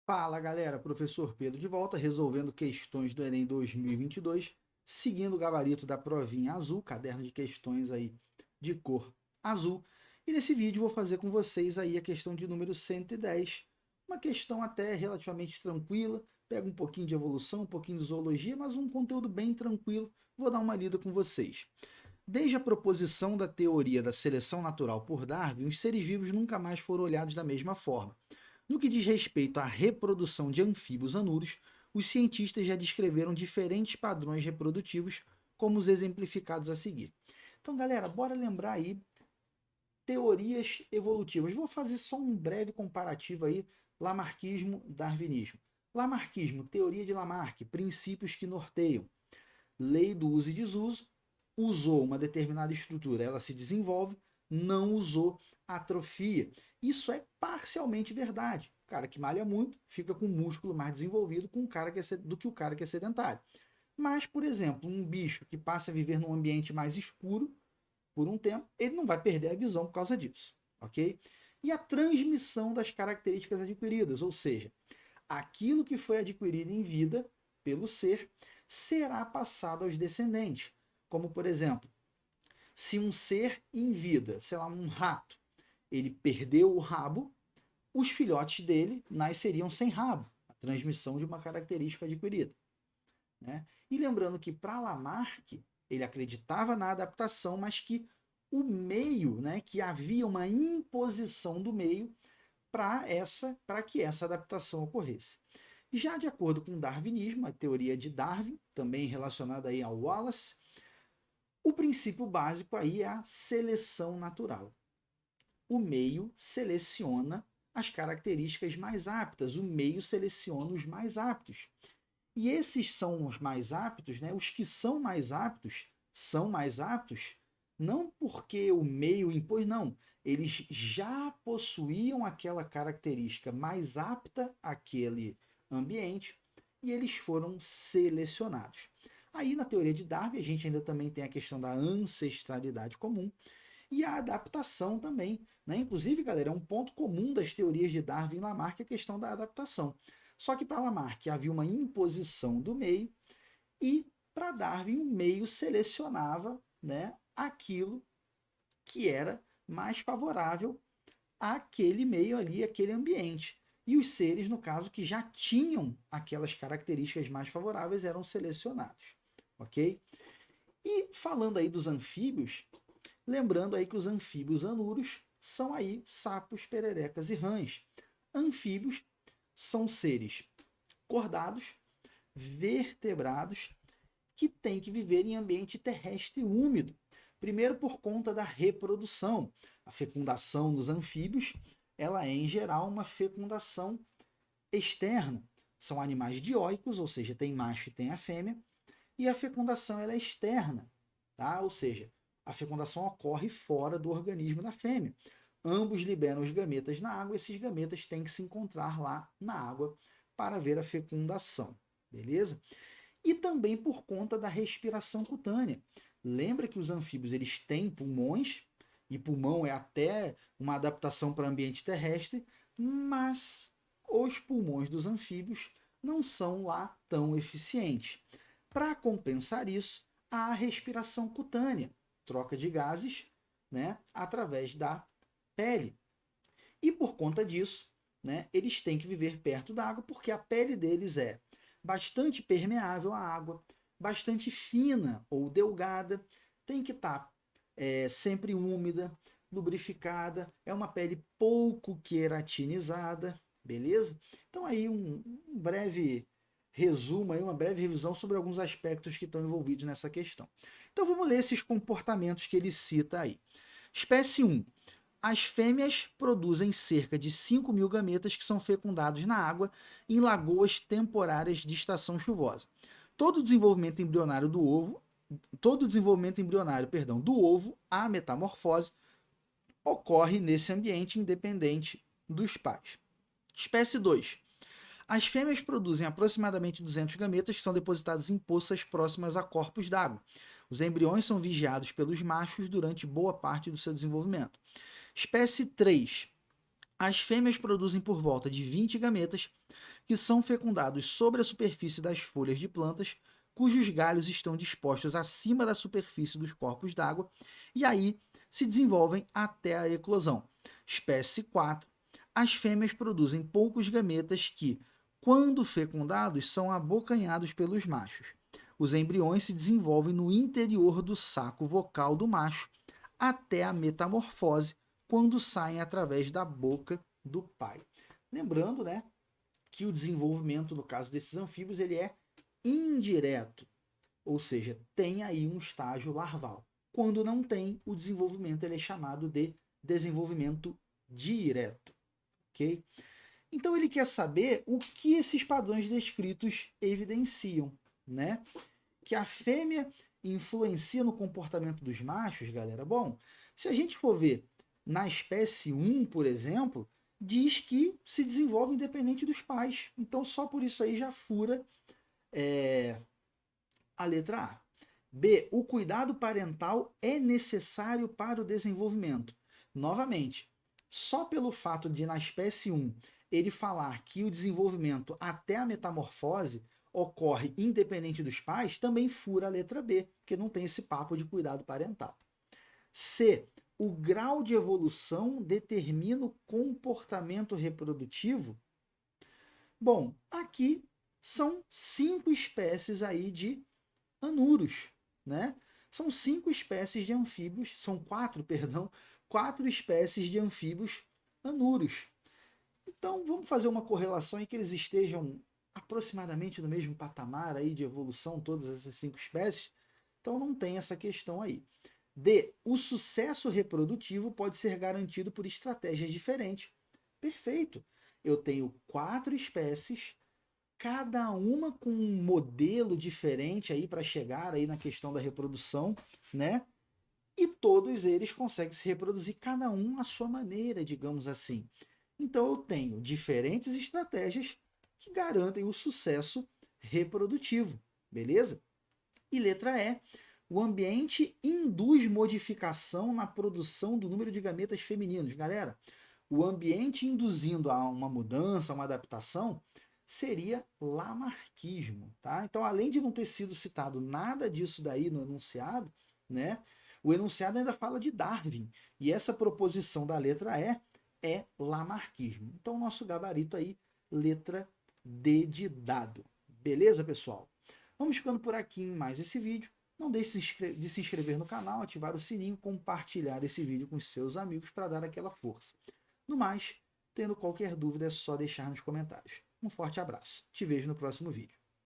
Fala galera, professor Pedro de volta, resolvendo questões do Enem 2022, seguindo o gabarito da provinha azul, caderno de questões aí de cor azul. E nesse vídeo vou fazer com vocês aí a questão de número 110, uma questão até relativamente tranquila, pega um pouquinho de evolução, um pouquinho de zoologia, mas um conteúdo bem tranquilo, vou dar uma lida com vocês. Desde a proposição da teoria da seleção natural por Darwin, os seres vivos nunca mais foram olhados da mesma forma. No que diz respeito à reprodução de anfíbios anuros, os cientistas já descreveram diferentes padrões reprodutivos, como os exemplificados a seguir. Então, galera, bora lembrar aí teorias evolutivas. Vou fazer só um breve comparativo aí, Lamarckismo, Darwinismo. Lamarckismo, teoria de Lamarck, princípios que norteiam. Lei do uso e desuso, usou uma determinada estrutura, ela se desenvolve, não usou, atrofia. Isso é parcialmente verdade. O cara que malha muito fica com músculo mais desenvolvido do que o cara que é sedentário. Mas, por exemplo, um bicho que passa a viver num ambiente mais escuro por um tempo, ele não vai perder a visão por causa disso, ok? E a transmissão das características adquiridas, ou seja, aquilo que foi adquirido em vida pelo ser será passado aos descendentes. Como, por exemplo, se um ser em vida, sei lá, um rato, ele perdeu o rabo, os filhotes dele nasceriam sem rabo, a transmissão de uma característica adquirida. Né? E lembrando que para Lamarck, ele acreditava na adaptação, mas que o meio, né, que havia uma imposição do meio para que essa adaptação ocorresse. Já de acordo com o darwinismo, a teoria de Darwin, também relacionada aí ao Wallace, o princípio básico aí é a seleção natural. O meio seleciona as características mais aptas, o meio seleciona os mais aptos. E esses são os mais aptos, né? Os que são mais aptos não porque o meio impôs, não. Eles já possuíam aquela característica mais apta àquele ambiente e eles foram selecionados. Aí na teoria de Darwin a gente ainda também tem a questão da ancestralidade comum e a adaptação também. Né? Inclusive, galera, é um ponto comum das teorias de Darwin e Lamarck a questão da adaptação. Só que para Lamarck havia uma imposição do meio e para Darwin o meio selecionava, né, aquilo que era mais favorável àquele meio ali, aquele ambiente. E os seres, no caso, que já tinham aquelas características mais favoráveis, eram selecionados, ok? E falando aí dos anfíbios, lembrando aí que os anfíbios anuros são aí sapos, pererecas e rãs. Anfíbios são seres cordados, vertebrados, que têm que viver em ambiente terrestre úmido. Primeiro por conta da reprodução. A fecundação dos anfíbios, ela é em geral uma fecundação externa. São animais dioicos, ou seja, tem macho e tem a fêmea, e a fecundação ela é externa, tá? Ou seja, a fecundação ocorre fora do organismo da fêmea. Ambos liberam os gametas na água, esses gametas têm que se encontrar lá na água para ver a fecundação, beleza? E também por conta da respiração cutânea. Lembra que os anfíbios eles têm pulmões, e pulmão é até uma adaptação para o ambiente terrestre, mas os pulmões dos anfíbios não são lá tão eficientes. Para compensar isso, há a respiração cutânea, troca de gases, né, através da pele. E por conta disso, né, eles têm que viver perto da água porque a pele deles é bastante permeável à água, bastante fina ou delgada, tem que estar sempre úmida, lubrificada, é uma pele pouco queratinizada, beleza? Então aí um breve resumo, aí, uma breve revisão sobre alguns aspectos que estão envolvidos nessa questão. Então vamos ler esses comportamentos que ele cita aí. Espécie 1. As fêmeas produzem cerca de 5.000 gametas que são fecundados na água em lagoas temporárias de estação chuvosa. Todo o desenvolvimento embrionário do ovo, todo o desenvolvimento embrionário, perdão, do ovo à metamorfose ocorre nesse ambiente independente dos pais. Espécie 2. As fêmeas produzem aproximadamente 200 gametas que são depositados em poças próximas a corpos d'água. Os embriões são vigiados pelos machos durante boa parte do seu desenvolvimento. Espécie 3. As fêmeas produzem por volta de 20 gametas, que são fecundados sobre a superfície das folhas de plantas, cujos galhos estão dispostos acima da superfície dos corpos d'água, e aí se desenvolvem até a eclosão. Espécie 4. As fêmeas produzem poucos gametas que, quando fecundados, são abocanhados pelos machos. Os embriões se desenvolvem no interior do saco vocal do macho até a metamorfose, quando saem através da boca do pai. Lembrando, né, que o desenvolvimento, no caso desses anfíbios, ele é indireto, ou seja, tem aí um estágio larval. Quando não tem, o desenvolvimento ele é chamado de desenvolvimento direto, ok? Então ele quer saber o que esses padrões descritos evidenciam, né? Que a fêmea influencia no comportamento dos machos, galera. Bom, se a gente for ver na espécie 1, por exemplo, diz que se desenvolve independente dos pais. Então, só por isso aí já fura a letra A. B. O cuidado parental é necessário para o desenvolvimento. Novamente, só pelo fato de na espécie 1 ele falar que o desenvolvimento até a metamorfose ocorre independente dos pais, também fura a letra B, porque não tem esse papo de cuidado parental. C. O grau de evolução determina o comportamento reprodutivo. Bom, aqui são 5 espécies aí de anuros, né? São 5 espécies de anfíbios, são 4, perdão, 4 espécies de anfíbios anuros. Então, vamos fazer uma correlação em que eles estejam aproximadamente no mesmo patamar aí de evolução, todas essas 5 espécies. Então, não tem essa questão aí. D. O sucesso reprodutivo pode ser garantido por estratégias diferentes. Perfeito. Eu tenho 4 espécies, cada uma com um modelo diferente aí para chegar aí na questão da reprodução, né? E todos eles conseguem se reproduzir, cada um à sua maneira, digamos assim. Então eu tenho diferentes estratégias que garantem o sucesso reprodutivo, beleza? E letra E, o ambiente induz modificação na produção do número de gametas femininos. Galera, o ambiente induzindo a uma mudança, uma adaptação, seria lamarquismo, tá? Então, além de não ter sido citado nada disso daí no enunciado, né? O enunciado ainda fala de Darwin, e essa proposição da letra E é lamarquismo. Então, nosso gabarito aí, letra D de dado. Beleza, pessoal? Vamos ficando por aqui em mais esse vídeo. Não deixe de se inscrever no canal, ativar o sininho, compartilhar esse vídeo com os seus amigos para dar aquela força. No mais, tendo qualquer dúvida é só deixar nos comentários. Um forte abraço. Te vejo no próximo vídeo.